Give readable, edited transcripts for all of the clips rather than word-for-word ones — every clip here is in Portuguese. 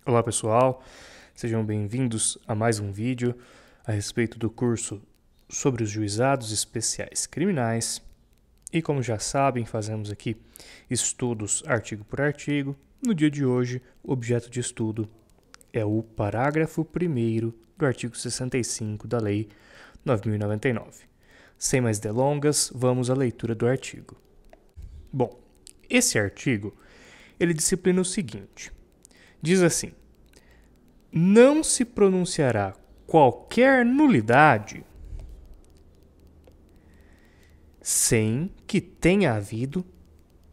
Olá pessoal, sejam bem-vindos a mais um vídeo a respeito do curso sobre os juizados especiais criminais. E como já sabem, fazemos aqui estudos artigo por artigo. No dia de hoje, o objeto de estudo é o parágrafo 1º do artigo 65 da Lei 9.099. Sem mais delongas, vamos à leitura do artigo. Bom, esse artigo, ele disciplina o seguinte. Diz assim: não se pronunciará qualquer nulidade sem que tenha havido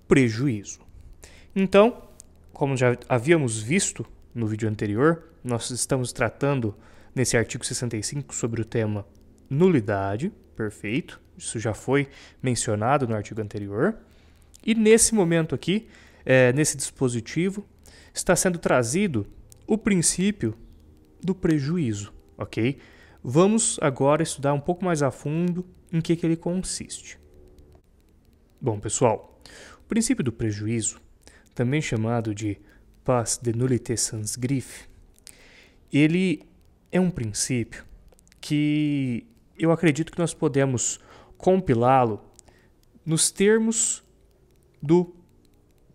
prejuízo. Então, como já havíamos visto no vídeo anterior, nós estamos tratando nesse artigo 65 sobre o tema nulidade, perfeito, isso já foi mencionado no artigo anterior, e nesse momento aqui, nesse dispositivo, está sendo trazido o princípio do prejuízo, ok? Vamos agora estudar um pouco mais a fundo em que ele consiste. Bom, pessoal, o princípio do prejuízo, também chamado de pas de nullité sans griffe, ele é um princípio que eu acredito que nós podemos compilá-lo nos termos do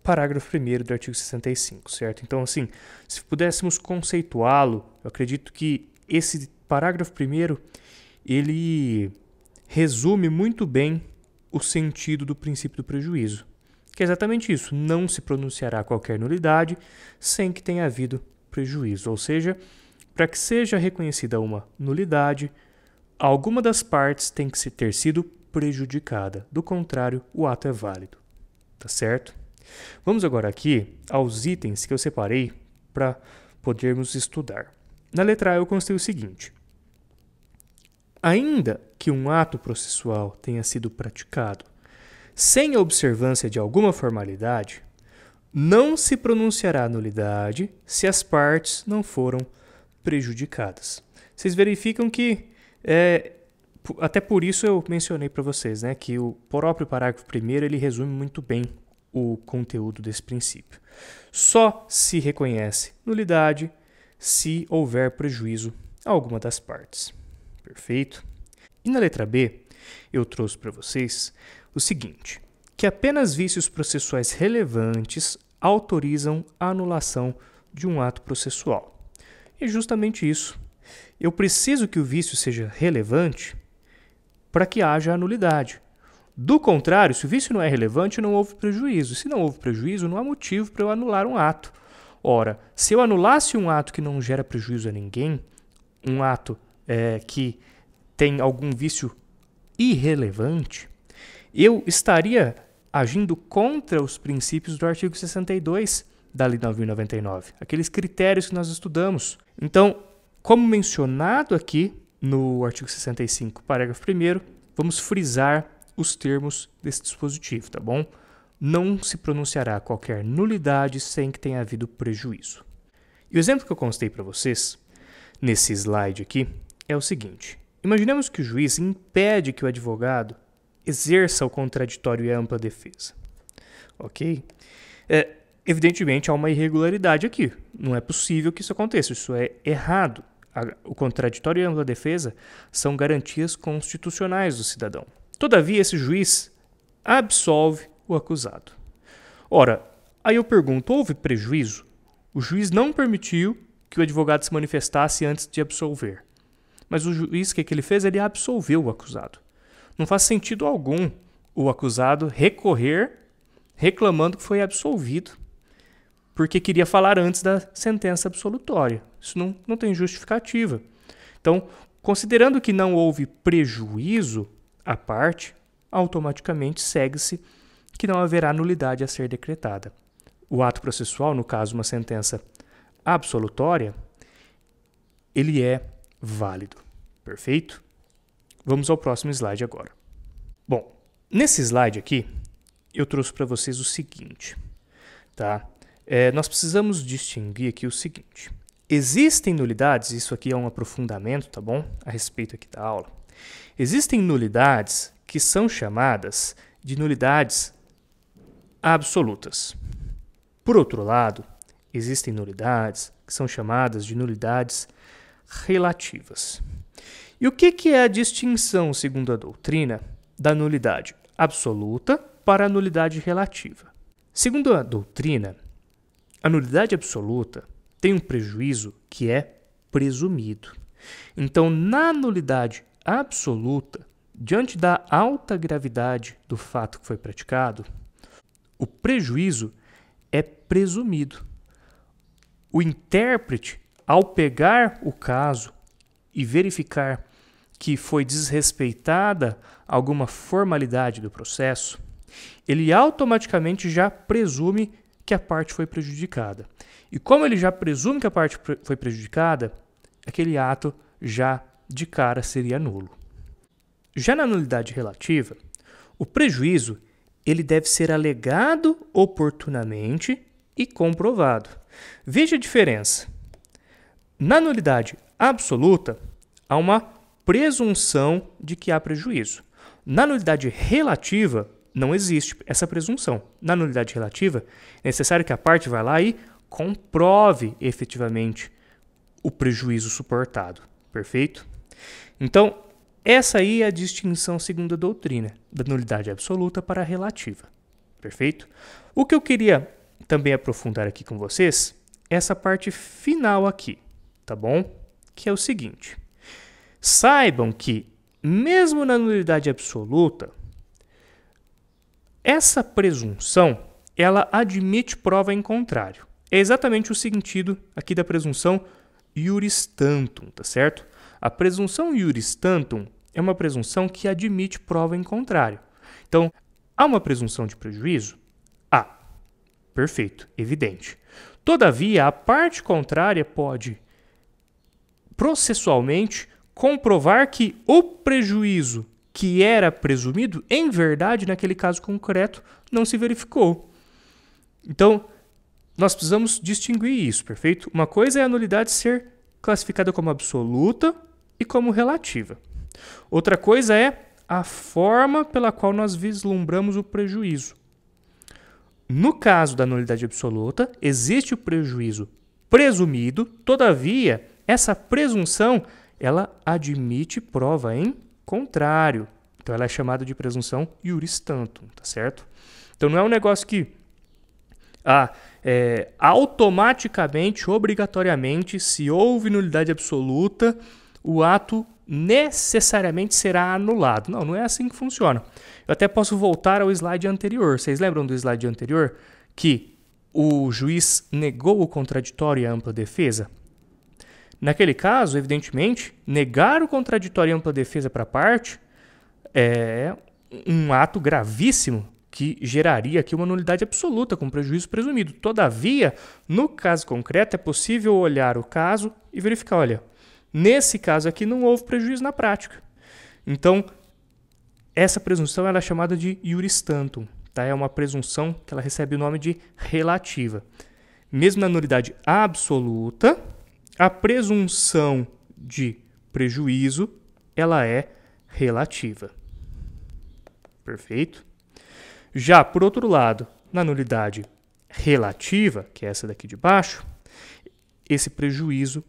parágrafo 1º do artigo 65, certo? Então, assim, se pudéssemos conceituá-lo, eu acredito que esse parágrafo 1º, ele resume muito bem o sentido do princípio do prejuízo, que é exatamente isso, não se pronunciará qualquer nulidade sem que tenha havido prejuízo, ou seja, para que seja reconhecida uma nulidade, alguma das partes tem que ter sido prejudicada, do contrário, o ato é válido, tá certo? Vamos agora aqui aos itens que eu separei para podermos estudar. Na letra A eu constei o seguinte: ainda que um ato processual tenha sido praticado sem a observância de alguma formalidade, não se pronunciará a nulidade se as partes não foram prejudicadas. Vocês verificam que, até por isso eu mencionei para vocês, né, que o próprio parágrafo 1º ele resume muito bem o conteúdo desse princípio. Só se reconhece nulidade se houver prejuízo a alguma das partes. Perfeito? E na letra B, eu trouxe para vocês o seguinte, que apenas vícios processuais relevantes autorizam a anulação de um ato processual. E é justamente isso. Eu preciso que o vício seja relevante para que haja a nulidade. Do contrário, se o vício não é relevante, não houve prejuízo. Se não houve prejuízo, não há motivo para eu anular um ato. Ora, se eu anulasse um ato que não gera prejuízo a ninguém, um ato que tem algum vício irrelevante, eu estaria agindo contra os princípios do artigo 62 da Lei 9.099, aqueles critérios que nós estudamos. Então, como mencionado aqui no artigo 65, parágrafo 1º, vamos frisar os termos desse dispositivo, tá bom? Não se pronunciará qualquer nulidade sem que tenha havido prejuízo. E o exemplo que eu constei para vocês, nesse slide aqui, é o seguinte. Imaginemos que o juiz impede que o advogado exerça o contraditório e a ampla defesa. Ok? Evidentemente, há uma irregularidade aqui. Não é possível que isso aconteça. Isso é errado. O contraditório e a ampla defesa são garantias constitucionais do cidadão. Todavia, esse juiz absolve o acusado. Ora, aí eu pergunto, houve prejuízo? O juiz não permitiu que o advogado se manifestasse antes de absolver. Mas o juiz, o que ele fez? Ele absolveu o acusado. Não faz sentido algum o acusado recorrer reclamando que foi absolvido, porque queria falar antes da sentença absolutória. Isso não tem justificativa. Então, considerando que não houve prejuízo à parte, automaticamente segue-se que não haverá nulidade a ser decretada. O ato processual, no caso uma sentença absolutória, ele é válido. Perfeito? Vamos ao próximo slide agora. Bom, nesse slide aqui, eu trouxe para vocês o seguinte, tá? Nós precisamos distinguir aqui o seguinte. Existem nulidades, isso aqui é um aprofundamento, tá bom? A respeito aqui da aula. Existem nulidades que são chamadas de nulidades absolutas. Por outro lado, existem nulidades que são chamadas de nulidades relativas. E o que é a distinção, segundo a doutrina, da nulidade absoluta para a nulidade relativa? Segundo a doutrina, a nulidade absoluta tem um prejuízo que é presumido. Então, na nulidade absoluta, diante da alta gravidade do fato que foi praticado, o prejuízo é presumido. O intérprete, ao pegar o caso e verificar que foi desrespeitada alguma formalidade do processo, ele automaticamente já presume que a parte foi prejudicada. E como ele já presume que a parte foi prejudicada, aquele ato já de cara seria nulo. Já na nulidade relativa, o prejuízo ele deve ser alegado oportunamente e comprovado. Veja a diferença. Na nulidade absoluta, há uma presunção de que há prejuízo. Na nulidade relativa, não existe essa presunção. Na nulidade relativa, é necessário que a parte vá lá e comprove efetivamente o prejuízo suportado. Perfeito? Então, essa aí é a distinção segundo a doutrina, da nulidade absoluta para a relativa. Perfeito? O que eu queria também aprofundar aqui com vocês é essa parte final aqui, tá bom? Que é o seguinte. Saibam que, mesmo na nulidade absoluta, essa presunção, ela admite prova em contrário. É exatamente o sentido aqui da presunção iuris tantum, tá certo? A presunção iuris tantum é uma presunção que admite prova em contrário. Então, há uma presunção de prejuízo? Há. Perfeito, evidente. Todavia, a parte contrária pode, processualmente, comprovar que o prejuízo que era presumido, em verdade, naquele caso concreto, não se verificou. Então, nós precisamos distinguir isso, perfeito? Uma coisa é a nulidade ser classificada como absoluta e como relativa. Outra coisa é a forma pela qual nós vislumbramos o prejuízo. No caso da nulidade absoluta, existe o prejuízo presumido, todavia, essa presunção ela admite prova em contrário. Então, ela é chamada de presunção iuris tantum, tá certo? Então, não é um negócio que automaticamente, obrigatoriamente, se houve nulidade absoluta, o ato necessariamente será anulado. Não, não é assim que funciona. Eu até posso voltar ao slide anterior. Vocês lembram do slide anterior que o juiz negou o contraditório e a ampla defesa? Naquele caso, evidentemente, negar o contraditório e a ampla defesa para a parte é um ato gravíssimo que geraria aqui uma nulidade absoluta com prejuízo presumido. Todavia, no caso concreto, é possível olhar o caso e verificar, olha, nesse caso aqui não houve prejuízo na prática. Então, essa presunção ela é chamada de iuris tantum, tá? É uma presunção que ela recebe o nome de relativa. Mesmo na nulidade absoluta, a presunção de prejuízo ela é relativa. Perfeito? Já, por outro lado, na nulidade relativa, que é essa daqui de baixo, esse prejuízo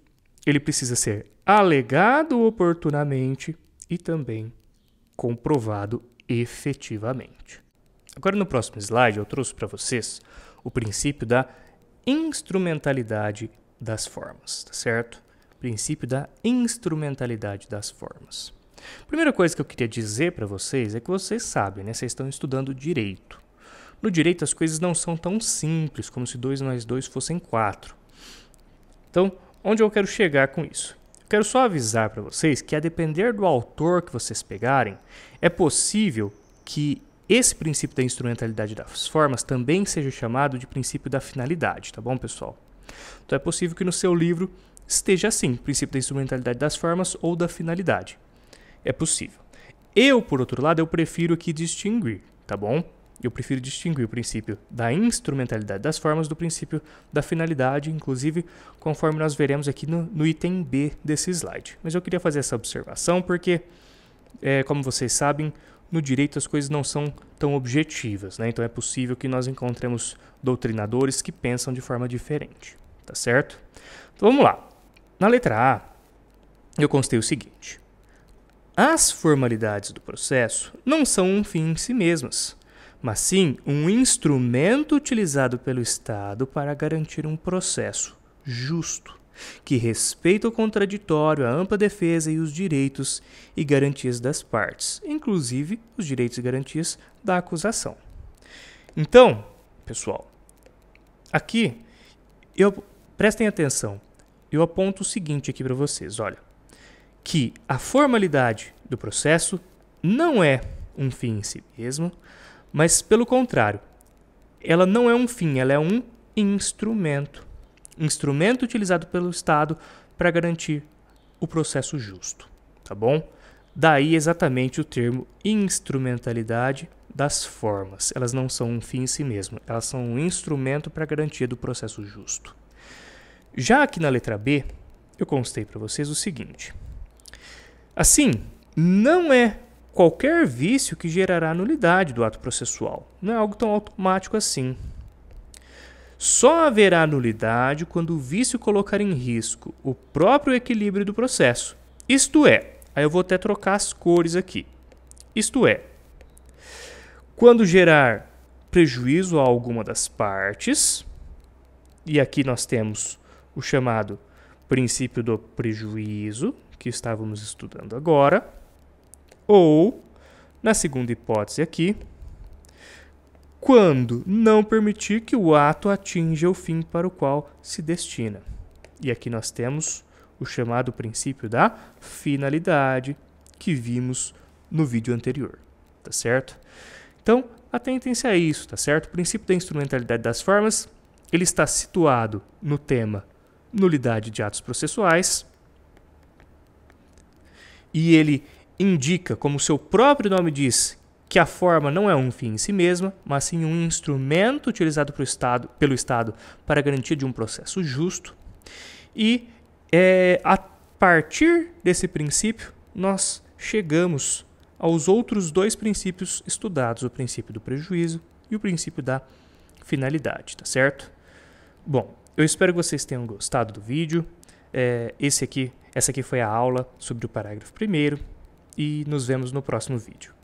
ele precisa ser alegado oportunamente e também comprovado efetivamente. Agora, no próximo slide, eu trouxe para vocês o princípio da instrumentalidade das formas, tá certo? Princípio da instrumentalidade das formas. A primeira coisa que eu queria dizer para vocês é que vocês sabem, né? Vocês estão estudando direito. No direito, as coisas não são tão simples como se 2 mais 2 fossem 4. Então, onde eu quero chegar com isso? Eu quero só avisar para vocês que, a depender do autor que vocês pegarem, é possível que esse princípio da instrumentalidade das formas também seja chamado de princípio da finalidade, tá bom, pessoal? Então, é possível que no seu livro esteja assim, princípio da instrumentalidade das formas ou da finalidade. É possível. Eu, por outro lado, eu prefiro aqui distinguir, tá bom? Eu prefiro distinguir o princípio da instrumentalidade das formas do princípio da finalidade, inclusive conforme nós veremos aqui no item B desse slide. Mas eu queria fazer essa observação porque, como vocês sabem, no direito as coisas não são tão objetivas, né? Então é possível que nós encontremos doutrinadores que pensam de forma diferente, tá certo? Então vamos lá. Na letra A, eu constei o seguinte: as formalidades do processo não são um fim em si mesmas, mas sim um instrumento utilizado pelo Estado para garantir um processo justo, que respeita o contraditório, a ampla defesa e os direitos e garantias das partes, inclusive os direitos e garantias da acusação. Então, pessoal, aqui, prestem atenção, eu aponto o seguinte aqui para vocês, olha, que a formalidade do processo não é um fim em si mesmo, mas, pelo contrário, ela não é um fim, ela é um instrumento. Instrumento utilizado pelo Estado para garantir o processo justo, tá bom? Daí exatamente o termo instrumentalidade das formas. Elas não são um fim em si mesmo, elas são um instrumento para a garantia do processo justo. Já aqui na letra B, eu constei para vocês o seguinte: assim, não é qualquer vício que gerará nulidade do ato processual. Não é algo tão automático assim. Só haverá nulidade quando o vício colocar em risco o próprio equilíbrio do processo. Isto é, aí eu vou até trocar as cores aqui. Isto é, quando gerar prejuízo a alguma das partes, e aqui nós temos o chamado princípio do prejuízo, que estávamos estudando agora, ou, na segunda hipótese aqui, quando não permitir que o ato atinja o fim para o qual se destina. E aqui nós temos o chamado princípio da finalidade, que vimos no vídeo anterior, tá certo? Então, atentem-se a isso, tá certo? O princípio da instrumentalidade das formas, ele está situado no tema nulidade de atos processuais, e ele indica, como seu próprio nome diz, que a forma não é um fim em si mesma, mas sim um instrumento utilizado pelo Estado para a garantia de um processo justo. E a partir desse princípio, nós chegamos aos outros dois princípios estudados, o princípio do prejuízo e o princípio da finalidade, tá certo? Bom, eu espero que vocês tenham gostado do vídeo. Essa aqui foi a aula sobre o parágrafo 1º e nos vemos no próximo vídeo.